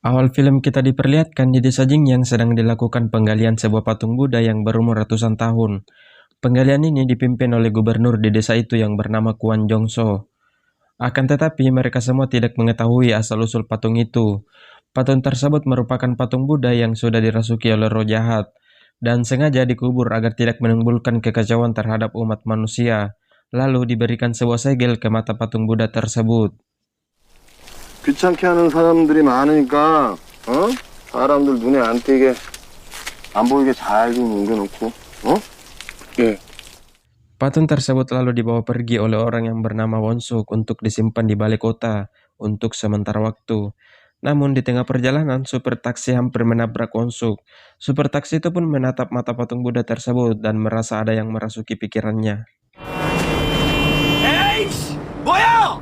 Awal film kita diperlihatkan di desa Jing yang sedang dilakukan penggalian sebuah patung Buddha yang berumur ratusan tahun. Penggalian ini dipimpin oleh gubernur di desa itu yang bernama Kuan Jongso. Akan tetapi mereka semua tidak mengetahui asal-usul patung itu. Patung tersebut merupakan patung Buddha yang sudah dirasuki oleh roh jahat dan sengaja dikubur agar tidak menimbulkan kekacauan terhadap umat manusia. Lalu diberikan sebuah segel ke mata patung Buddha tersebut. 귀찮게 하는 사람들이 많으니까 사람들 눈에 안 띄게 안 보이게 잘 좀 옮겨놓고 예. Patung tersebut lalu dibawa pergi oleh orang yang bernama Wonsuk untuk disimpan di balai kota untuk sementara waktu. Namun di tengah perjalanan, supir taksi hampir menabrak Wonsuk. Supir taksi itu pun menatap mata patung Buddha tersebut dan merasa ada yang merasuki pikirannya. 에이씨! 뭐야!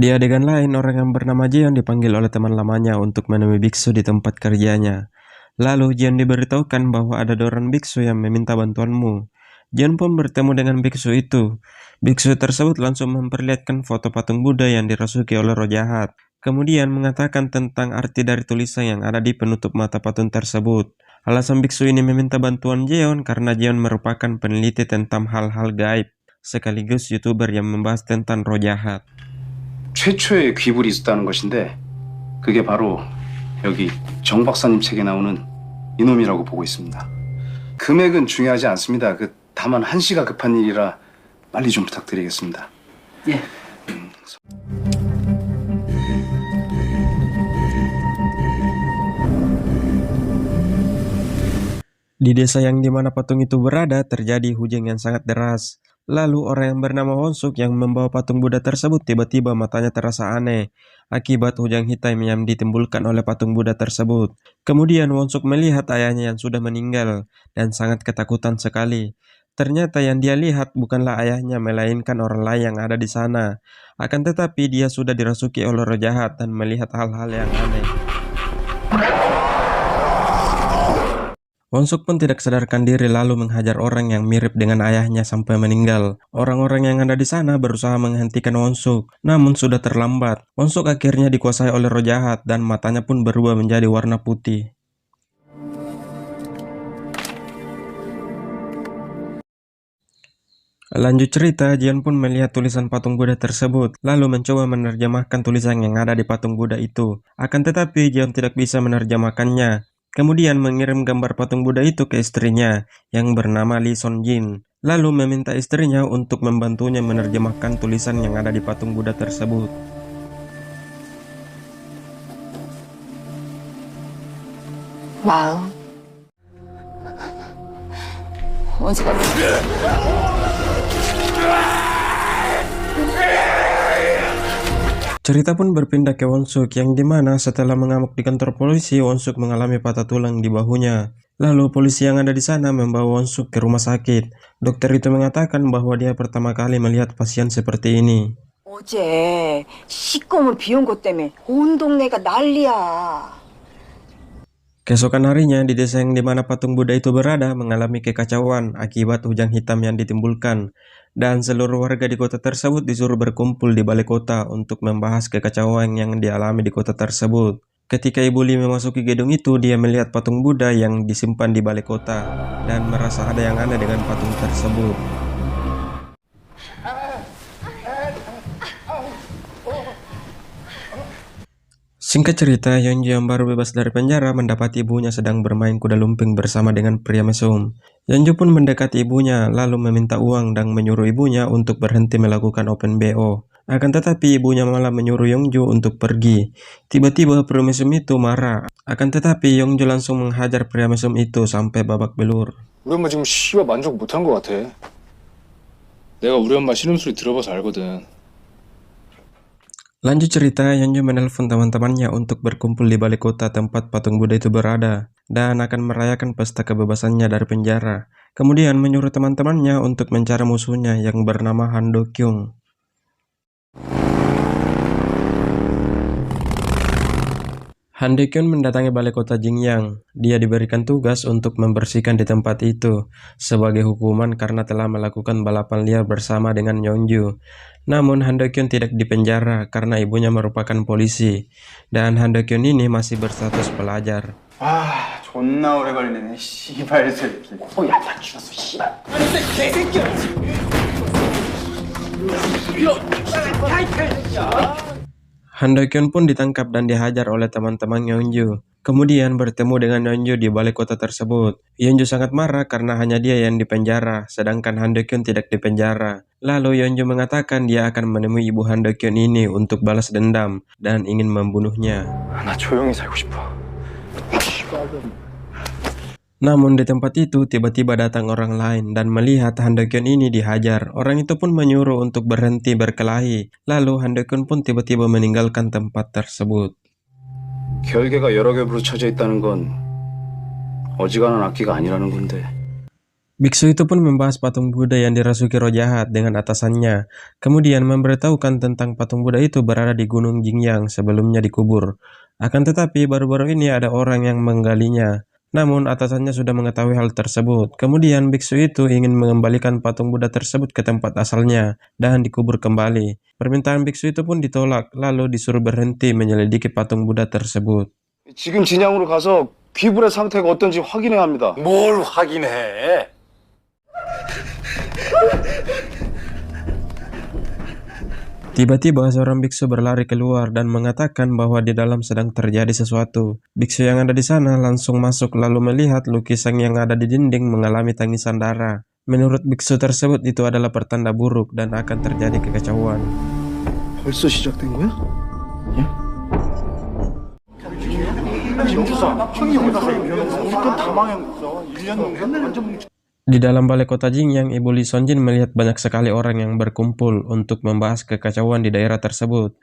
Di adegan lain, orang yang bernama Jeon dipanggil oleh teman lamanya untuk menemui biksu di tempat kerjanya. Lalu Jeon diberitahukan bahwa ada dua orang biksu yang meminta bantuanmu. Jeon pun bertemu dengan biksu itu. Biksu tersebut langsung memperlihatkan foto patung Buddha yang dirasuki oleh roh jahat. Kemudian mengatakan tentang arti dari tulisan yang ada di penutup mata patung tersebut. Alasan biksu ini meminta bantuan Jeon karena Jeon merupakan peneliti tentang hal-hal gaib, sekaligus YouTuber yang membahas tentang roh jahat. 최초의 귀불이 있었다는 것인데 그게 바로 여기 정 박사님 책에 나오는 이놈이라고 보고 있습니다. 금액은 중요하지 않습니다. 다만 한시가 급한 일이라 빨리 좀 부탁드리겠습니다. 예. Di desa yang dimana patung itu berada, terjadi hujan yang sangat deras. Lalu orang yang bernama Wonsuk yang membawa patung Buddha tersebut tiba-tiba matanya terasa aneh akibat hujan hitam yang ditimbulkan oleh patung Buddha tersebut. Kemudian Wonsuk melihat ayahnya yang sudah meninggal dan sangat ketakutan sekali. Ternyata yang dia lihat bukanlah ayahnya melainkan orang lain yang ada di sana. Akan tetapi dia sudah dirasuki oleh roh jahat dan melihat hal-hal yang aneh. Wonsuk pun tidak sadarkan diri lalu menghajar orang yang mirip dengan ayahnya sampai meninggal. Orang-orang yang ada di sana berusaha menghentikan Wonsuk, namun sudah terlambat. Wonsuk akhirnya dikuasai oleh roh jahat dan matanya pun berubah menjadi warna putih. Lanjut cerita, Jeon pun melihat tulisan patung Buddha tersebut, lalu mencoba menerjemahkan tulisan yang ada di patung Buddha itu. Akan tetapi Jeon tidak bisa menerjemahkannya. Kemudian mengirim gambar patung Buddha itu ke istrinya yang bernama Lee Son Jin, lalu meminta istrinya untuk membantunya menerjemahkan tulisan yang ada di patung Buddha tersebut. 마음 원수가 Cerita pun berpindah ke Wonsuk yang dimana setelah mengamuk di kantor polisi, Wonsuk mengalami patah tulang di bahunya. Lalu polisi yang ada di sana membawa Wonsuk ke rumah sakit. Dokter itu mengatakan bahwa dia pertama kali melihat pasien seperti ini. 어제 시꺼먼 비 온 것 때문에 온 동네가 난리야. Keesokan harinya, di desa yang dimana patung Buddha itu berada mengalami kekacauan akibat hujan hitam yang ditimbulkan. Dan seluruh warga di kota tersebut disuruh berkumpul di balai kota untuk membahas kekacauan yang dialami di kota tersebut. Ketika Ibu Lee memasuki gedung itu, dia melihat patung Buddha yang disimpan di balai kota dan merasa ada yang aneh dengan patung tersebut. Singkat cerita, Yeonju yang baru bebas dari penjara mendapati ibunya sedang bermain kuda lumping bersama dengan pria mesum. Yeonju pun mendekati ibunya, lalu meminta uang dan menyuruh ibunya untuk berhenti melakukan open BO. Akan tetapi ibunya malah menyuruh Yeonju untuk pergi. Tiba-tiba pria mesum itu marah. Akan tetapi Yeonju langsung menghajar pria mesum itu sampai babak belur. 우리 엄마 지금 씨발 만족 못한 것 같아. 내가 우리 엄마 신음소리 들어봐서 알거든. Lanjut cerita, Yeonju menelpon teman-temannya untuk berkumpul di balai kota tempat patung Buddha itu berada dan akan merayakan pesta kebebasannya dari penjara. Kemudian menyuruh teman-temannya untuk mencari musuhnya yang bernama Han Do Kyung. Han Dekyun mendatangi balai kota Jingyang. Dia diberikan tugas untuk membersihkan di tempat itu sebagai hukuman karena telah melakukan balapan liar bersama dengan Yeonju. Namun Han Dekyun tidak dipenjara karena ibunya merupakan polisi dan Han Dekyun ini masih berstatus pelajar. 아, 존나 오래 걸리네. 씨발 새끼. 야, 나 죽였어, 씨발. 아니, 개새끼야. Han Dekyun pun ditangkap dan dihajar oleh teman-teman Yeonju. Kemudian bertemu dengan Yeonju di balai kota tersebut. Yeonju sangat marah karena hanya dia yang dipenjara, sedangkan Han Dekyun tidak dipenjara. Lalu Yeonju mengatakan dia akan menemui ibu Han Dekyun ini untuk balas dendam dan ingin membunuhnya. 나 조용히 살고 싶어. Namun di tempat itu tiba-tiba datang orang lain dan melihat Han Dekyun ini dihajar. Orang itu pun menyuruh untuk berhenti berkelahi. Lalu Han Dekyun pun tiba-tiba meninggalkan tempat tersebut. 결계가 여러 겹으로 쳐져 있다는 건 어지간한 악기가 아니라는 건데. Biksu itu pun membahas patung Buddha yang dirasuki roh jahat dengan atasannya. Kemudian memberitahukan tentang patung Buddha itu berada di Gunung Jingyang sebelumnya dikubur. Akan tetapi baru-baru ini ada orang yang menggalinya. Namun atasannya sudah mengetahui hal tersebut. Kemudian biksu itu ingin mengembalikan patung Buddha tersebut ke tempat asalnya dan dikubur kembali. Permintaan biksu itu pun ditolak, lalu disuruh berhenti menyelidiki patung Buddha tersebut. 지금 진양으로 가서 귀불의 상태가 어떤지 확인해야 합니다. 뭘 확인해? Tiba-tiba seorang biksu berlari keluar dan mengatakan bahwa di dalam sedang terjadi sesuatu. Biksu yang ada di sana langsung masuk lalu melihat lukisan yang ada di dinding mengalami tangisan darah. Menurut biksu tersebut itu adalah pertanda buruk dan akan terjadi kekacauan. 벌써 시작된 거야? Di dalam balai kota Jingyang, Ibu Lee Sonjin melihat banyak sekali orang yang berkumpul untuk membahas kekacauan di daerah tersebut.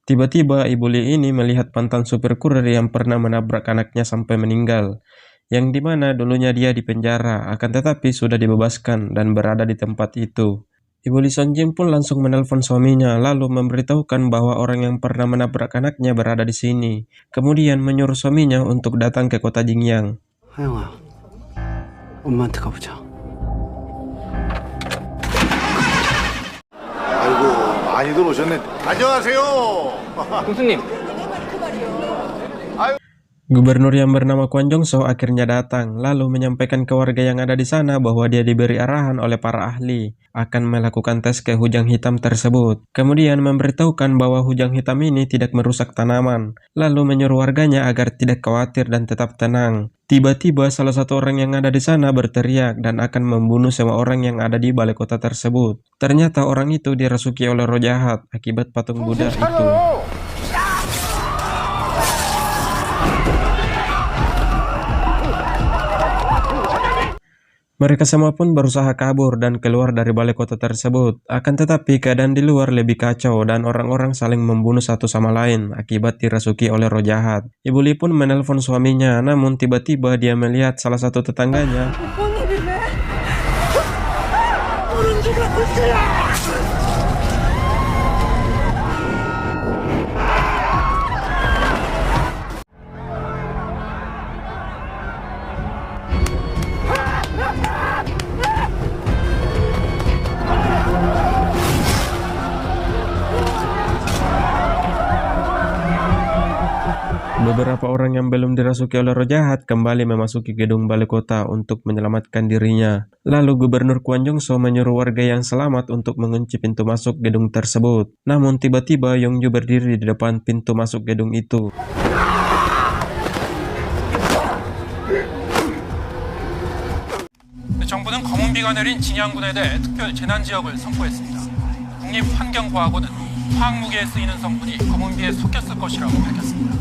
Tiba-tiba Ibu Lee ini melihat mantan supir kurir yang pernah menabrak anaknya sampai meninggal, yang dimana dulunya dia dipenjara, akan tetapi sudah dibebaskan dan berada di tempat itu. Ibu Lee Sonjin pun langsung menelpon suaminya, lalu memberitahukan bahwa orang yang pernah menabrak anaknya berada di sini. Kemudian menyuruh suaminya untuk datang ke kota Jingyang. 하영아, 엄마한테 가보자. 아이고, 많이들 오셨네. 안녕하세요. 교수님. Gubernur yang bernama Kwon Jong-soo akhirnya datang, lalu menyampaikan ke warga yang ada di sana bahwa dia diberi arahan oleh para ahli akan melakukan tes ke hujang hitam tersebut. Kemudian memberitahukan bahwa hujang hitam ini tidak merusak tanaman, lalu menyuruh warganya agar tidak khawatir dan tetap tenang. Tiba-tiba salah satu orang yang ada di sana berteriak dan akan membunuh semua orang yang ada di balai kota tersebut. Ternyata orang itu dirasuki oleh roh jahat akibat patung Buddha itu. Mereka semua pun berusaha kabur dan keluar dari balai kota tersebut. Akan tetapi keadaan di luar lebih kacau dan orang-orang saling membunuh satu sama lain akibat dirasuki oleh roh jahat. Ibu Lee pun menelpon suaminya, namun tiba-tiba dia melihat salah satu tetangganya Beberapa orang yang belum dirasuki oleh roh jahat kembali memasuki gedung balai kota untuk menyelamatkan dirinya. Lalu Gubernur Kwon Jong-soo menyuruh warga yang selamat untuk mengunci pintu masuk gedung tersebut. Namun tiba-tiba Yeonju berdiri di depan pintu masuk gedung itu. 정부는 검은비가 내린 진양군에 대해 특별 재난지역을 선포했습니다. 국립환경과학원은 화학무기에 쓰이는 성분이 검은비에 섞였을 것이라고 밝혔습니다.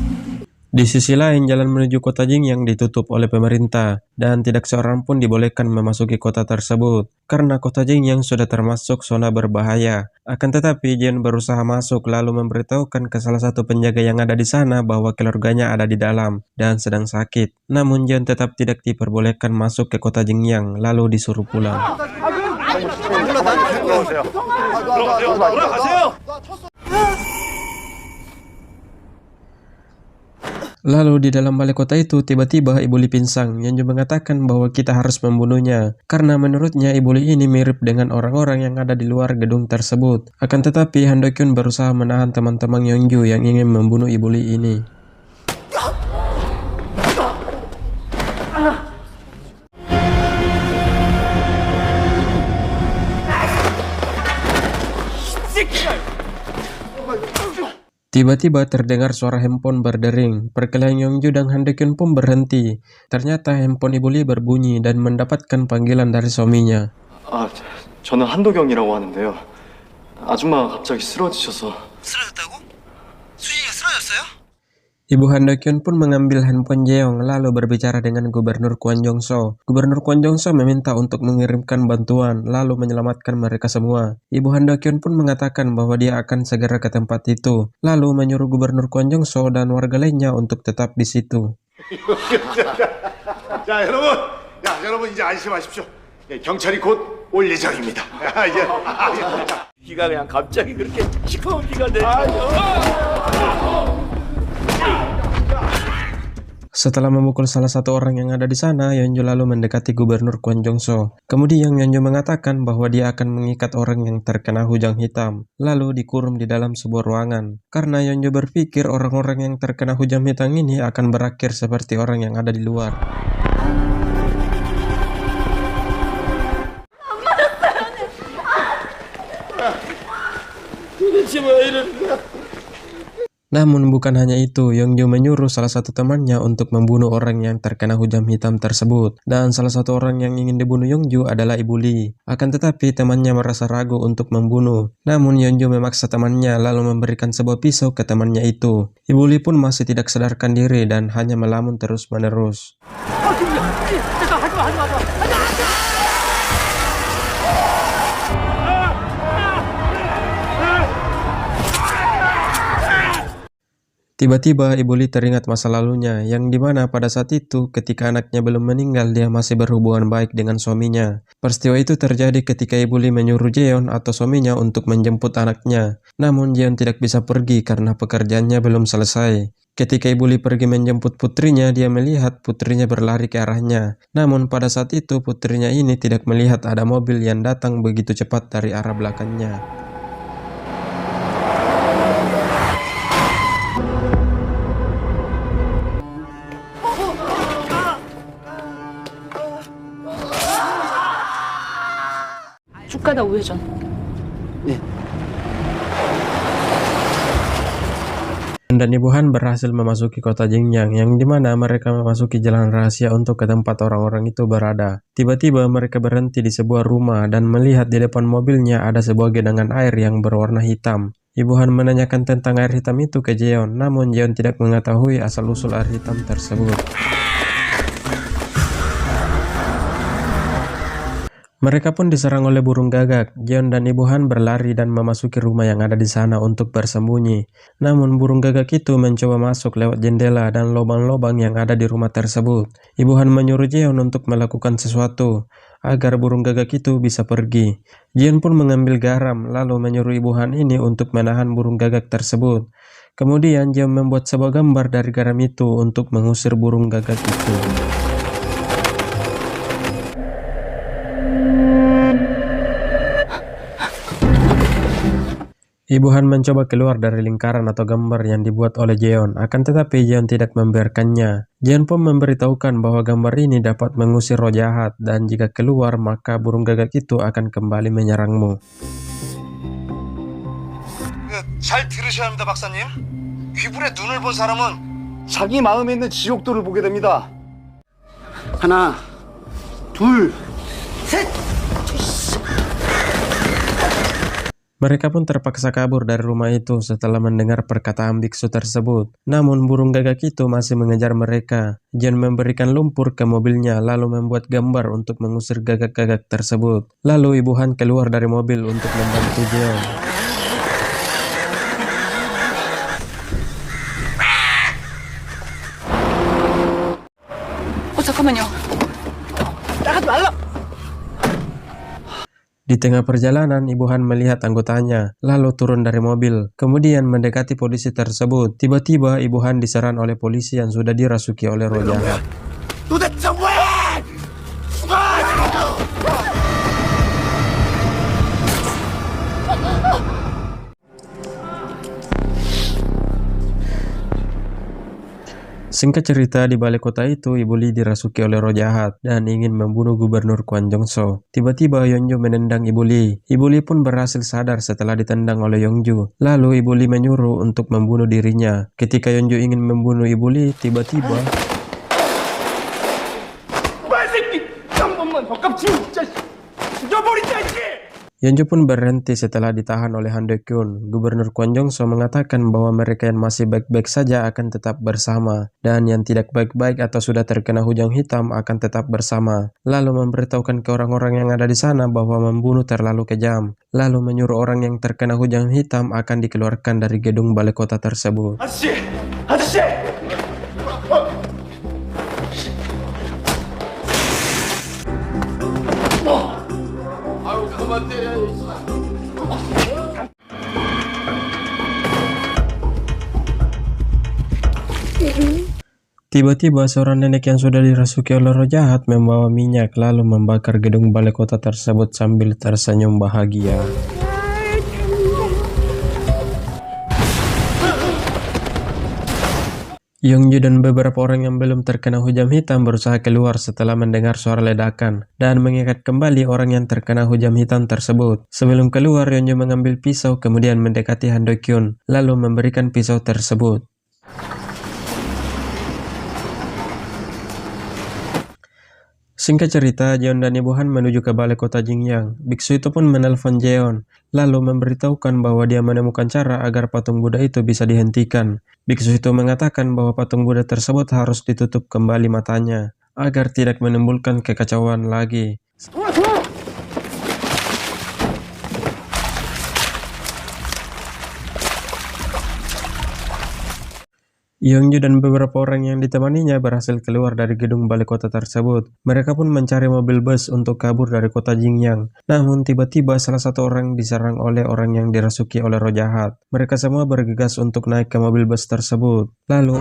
Di sisi lain, jalan menuju kota Jingyang ditutup oleh pemerintah, dan tidak seorang pun dibolehkan memasuki kota tersebut, karena kota Jingyang sudah termasuk zona berbahaya. Akan tetapi, Jian berusaha masuk lalu memberitahukan ke salah satu penjaga yang ada di sana bahwa keluarganya ada di dalam dan sedang sakit. Namun Jian tetap tidak diperbolehkan masuk ke kota Jingyang, lalu disuruh pulang. Lalu di dalam balai kota itu tiba-tiba Ibu Li pingsan. Yeonju mengatakan bahwa kita harus membunuhnya karena menurutnya Ibu Li ini mirip dengan orang-orang yang ada di luar gedung tersebut. Akan tetapi Han Do-kyun berusaha menahan teman-teman Yeonju yang ingin membunuh Ibu Li ini. Tiba-tiba terdengar suara handphone berdering. Perkelahian Yeonju dan Han Do-kyun pun berhenti. Ternyata handphone Ibu Li berbunyi dan mendapatkan panggilan dari suaminya. 아, 저는 한도경이라고 하는데요. 아줌마가 갑자기 쓰러지셔서. 쓰러졌다고? 수진이가 쓰러졌어요? Ibu Han Do-kyun pun mengambil handphone Jeong lalu berbicara dengan Gubernur Kwon Jong-so. Gubernur Kwon Jong-so meminta untuk mengirimkan bantuan lalu menyelamatkan mereka semua. Ibu Han Do-kyun pun mengatakan bahwa dia akan segera ke tempat itu, lalu menyuruh Gubernur Kwon Jong-so dan warga lainnya untuk tetap di situ. 자, 여러분 이제 안심하십시오. 예, 경찰이 곧 올 예정입니다. 비가 그냥 갑자기 그렇게 시커먼 비가 내리죠. Setelah memukul salah satu orang yang ada di sana, Yeonju lalu mendekati Gubernur Kwon Jong-so. Kemudian Yeonju mengatakan bahwa dia akan mengikat orang yang terkena hujan hitam, lalu dikurung di dalam sebuah ruangan. Karena Yeonju berpikir orang-orang yang terkena hujan hitam ini akan berakhir seperti orang yang ada di luar. Namun bukan hanya itu, Yeonju menyuruh salah satu temannya untuk membunuh orang yang terkena hujan hitam tersebut. Dan salah satu orang yang ingin dibunuh Yeonju adalah Ibu Li. Akan tetapi temannya merasa ragu untuk membunuh. Namun Yeonju memaksa temannya lalu memberikan sebuah pisau ke temannya itu. Ibu Li pun masih tidak sadarkan diri dan hanya melamun terus-menerus. Tiba-tiba Ibu Li teringat masa lalunya, yang dimana pada saat itu ketika anaknya belum meninggal dia masih berhubungan baik dengan suaminya. Peristiwa itu terjadi ketika Ibu Li menyuruh Jeon atau suaminya untuk menjemput anaknya. Namun Jeon tidak bisa pergi karena pekerjaannya belum selesai. Ketika Ibu Li pergi menjemput putrinya, dia melihat putrinya berlari ke arahnya. Namun pada saat itu putrinya ini tidak melihat ada mobil yang datang begitu cepat dari arah belakangnya. 주가다 우회전. Dan Ibu Han berhasil memasuki kota Jingyang, yang dimana mereka memasuki jalan rahasia untuk ke tempat orang-orang itu berada. Tiba-tiba mereka berhenti di sebuah rumah dan melihat di depan mobilnya ada sebuah genangan air yang berwarna hitam. Ibu Han menanyakan tentang air hitam itu ke Jeon, namun Jeon tidak mengetahui asal-usul air hitam tersebut. Mereka pun diserang oleh burung gagak. Jeon dan Ibu Han berlari dan memasuki rumah yang ada di sana untuk bersembunyi. Namun burung gagak itu mencoba masuk lewat jendela dan lubang-lubang yang ada di rumah tersebut. Ibu Han menyuruh Jeon untuk melakukan sesuatu agar burung gagak itu bisa pergi. Jeon pun mengambil garam lalu menyuruh Ibu Han ini untuk menahan burung gagak tersebut. Kemudian Jeon membuat sebuah gambar dari garam itu untuk mengusir burung gagak itu. Ibu Han mencoba keluar dari lingkaran atau gambar yang dibuat oleh Jeon, akan tetapi Jeon tidak membiarkannya. Jeon pun memberitahukan bahwa gambar ini dapat mengusir roh jahat, dan jika keluar maka burung gagak itu akan kembali menyerangmu. 잘 들으셔야 합니다, 박사님. 귀불에 눈을 본 사람은 자기 마음에 있는 지옥도를 보게 됩니다. 하나, 둘, 셋! Mereka pun terpaksa kabur dari rumah itu setelah mendengar perkataan biksu tersebut. Namun burung gagak itu masih mengejar mereka. Jeon memberikan lumpur ke mobilnya lalu membuat gambar untuk mengusir gagak-gagak tersebut. Lalu Ibu Han keluar dari mobil untuk membantu Jeon. 잠깐만요. 나가지 말라. Di tengah perjalanan, Ibu Han melihat anggotanya, lalu turun dari mobil, kemudian mendekati polisi tersebut. Tiba-tiba Ibu Han diserang oleh polisi yang sudah dirasuki oleh roh jahat. Singkat cerita, di balik kota itu, Ibu Lee dirasuki oleh roh jahat dan ingin membunuh Gubernur Kwon Jong-soo. Tiba-tiba Yeonju menendang Ibu Lee. Ibu Lee pun berhasil sadar setelah ditendang oleh Yeonju. Lalu Ibu Lee menyuruh untuk membunuh dirinya. Ketika Yeonju ingin membunuh Ibu Lee, tiba-tiba Yeonju pun berhenti setelah ditahan oleh Han Do-kyun. Gubernur Kwon Jong-soo mengatakan bahwa mereka yang masih baik-baik saja akan tetap bersama, dan yang tidak baik-baik atau sudah terkena hujan hitam akan tetap bersama. Lalu memberitahukan ke orang-orang yang ada di sana bahwa membunuh terlalu kejam. Lalu menyuruh orang yang terkena hujan hitam akan dikeluarkan dari gedung balai kota tersebut. Tiba-tiba seorang nenek yang sudah dirasuki oleh roh jahat membawa minyak lalu membakar gedung balai kota tersebut sambil tersenyum bahagia. Yeonju dan beberapa orang yang belum terkena hujan hitam berusaha keluar setelah mendengar suara ledakan dan mengikat kembali orang yang terkena hujan hitam tersebut. Sebelum keluar, Yeonju mengambil pisau kemudian mendekati Han Do-kyun lalu memberikan pisau tersebut. Singkat cerita, Jeon dan Ibu Han menuju ke balai kota Jingyang. Biksu itu pun menelpon Jeon, lalu memberitahukan bahwa dia menemukan cara agar patung Buddha itu bisa dihentikan. Biksu itu mengatakan bahwa patung Buddha tersebut harus ditutup kembali matanya, agar tidak menimbulkan kekacauan lagi. Yeonju dan beberapa orang yang ditemaninya berhasil keluar dari gedung balai kota tersebut. Mereka pun mencari mobil bus untuk kabur dari kota Jingyang. Namun tiba-tiba salah satu orang diserang oleh orang yang dirasuki oleh roh jahat. Mereka semua bergegas untuk naik ke mobil bus tersebut. Lalu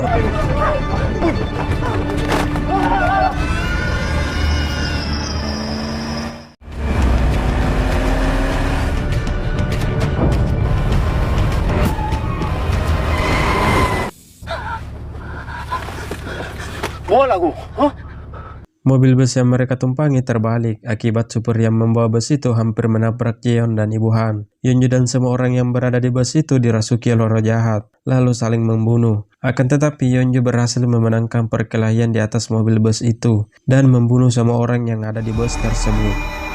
mobil bus yang mereka tumpangi terbalik akibat supir yang membawa bus itu hampir menabrak Jeon dan Ibu Han. Yeonju dan semua orang yang berada di bus itu dirasuki oleh roh jahat, lalu saling membunuh. Akan tetapi Yeonju berhasil memenangkan perkelahian di atas mobil bus itu dan membunuh semua orang yang ada di bus tersebut.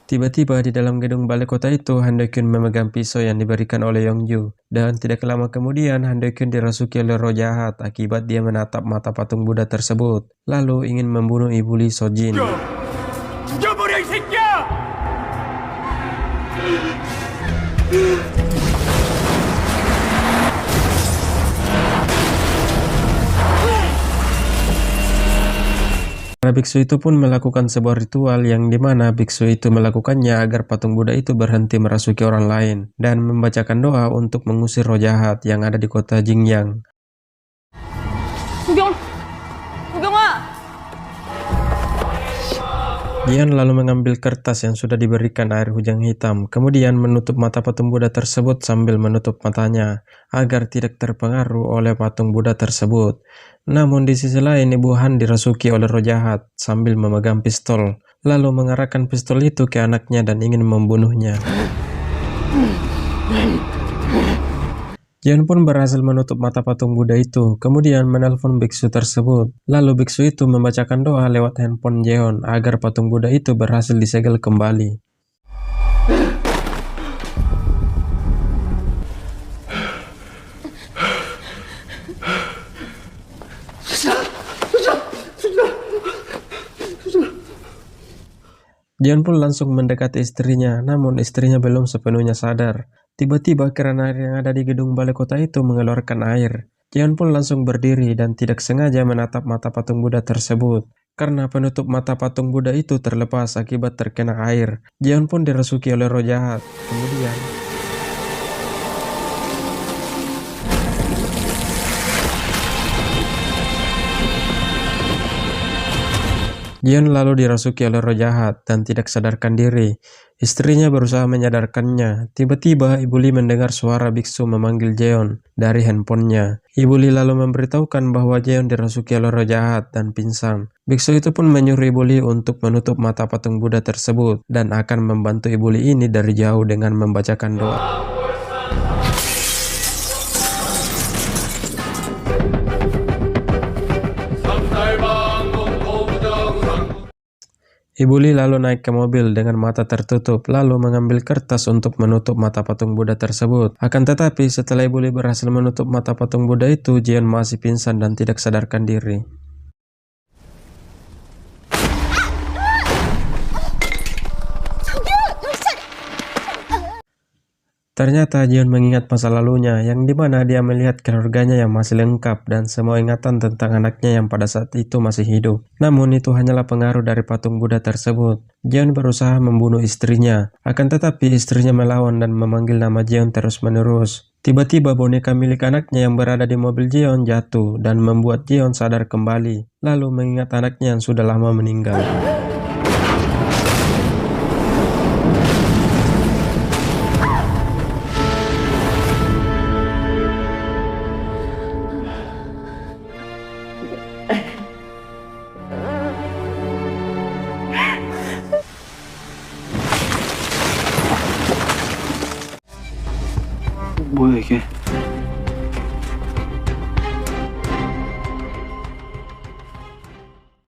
Tiba-tiba di dalam gedung balai kota itu, Han Do-kyun memegang pisau yang diberikan oleh Yeonju. Dan tidak lama kemudian, Han Do-kyun dirasuki oleh roh jahat akibat dia menatap mata patung Buddha tersebut, lalu ingin membunuh Ibu Lee Sojin. Para biksu itu pun melakukan sebuah ritual yang dimana biksu itu melakukannya agar patung Buddha itu berhenti merasuki orang lain dan membacakan doa untuk mengusir roh jahat yang ada di kota Jingyang. Jian lalu mengambil kertas yang sudah diberikan air hujan hitam, kemudian menutup mata patung Buddha tersebut sambil menutup matanya agar tidak terpengaruh oleh patung Buddha tersebut. Namun di sisi lain, Ibu Han dirasuki oleh roh jahat sambil memegang pistol, lalu mengarahkan pistol itu ke anaknya dan ingin membunuhnya. Jeon pun berhasil menutup mata patung Buddha itu, kemudian menelpon biksu tersebut. Lalu biksu itu membacakan doa lewat handphone Jeon agar patung Buddha itu berhasil disegel kembali. Jeon pun langsung mendekati istrinya, namun istrinya belum sepenuhnya sadar. Tiba-tiba keran air yang ada di gedung balai kota itu mengeluarkan air. Jeon pun langsung berdiri dan tidak sengaja menatap mata patung Buddha tersebut. Karena penutup mata patung Buddha itu terlepas akibat terkena air, Jeon pun dirasuki oleh roh jahat. Kemudian Jeon lalu dirasuki oleh roh jahat dan tidak sadarkan diri. Istrinya berusaha menyadarkannya. Tiba-tiba Ibu Lee mendengar suara biksu memanggil Jeon dari handphonenya. Ibu Lee lalu memberitahukan bahwa Jeon dirasuki oleh roh jahat dan pingsan. Biksu itu pun menyuruh Ibu Lee untuk menutup mata patung Buddha tersebut dan akan membantu Ibu Lee ini dari jauh dengan membacakan doa. Ibu Lee lalu naik ke mobil dengan mata tertutup, lalu mengambil kertas untuk menutup mata patung Buddha tersebut. Akan tetapi, setelah Ibu Lee berhasil menutup mata patung Buddha itu, Jeon masih pingsan dan tidak sadarkan diri. Ternyata Jeon mengingat masa lalunya, yang dimana dia melihat keluarganya yang masih lengkap dan semua ingatan tentang anaknya yang pada saat itu masih hidup. Namun itu hanyalah pengaruh dari patung Buddha tersebut. Jeon berusaha membunuh istrinya, akan tetapi istrinya melawan dan memanggil nama Jeon terus-menerus. Tiba-tiba boneka milik anaknya yang berada di mobil Jeon jatuh dan membuat Jeon sadar kembali, lalu mengingat anaknya yang sudah lama meninggal. 뭐야 이게?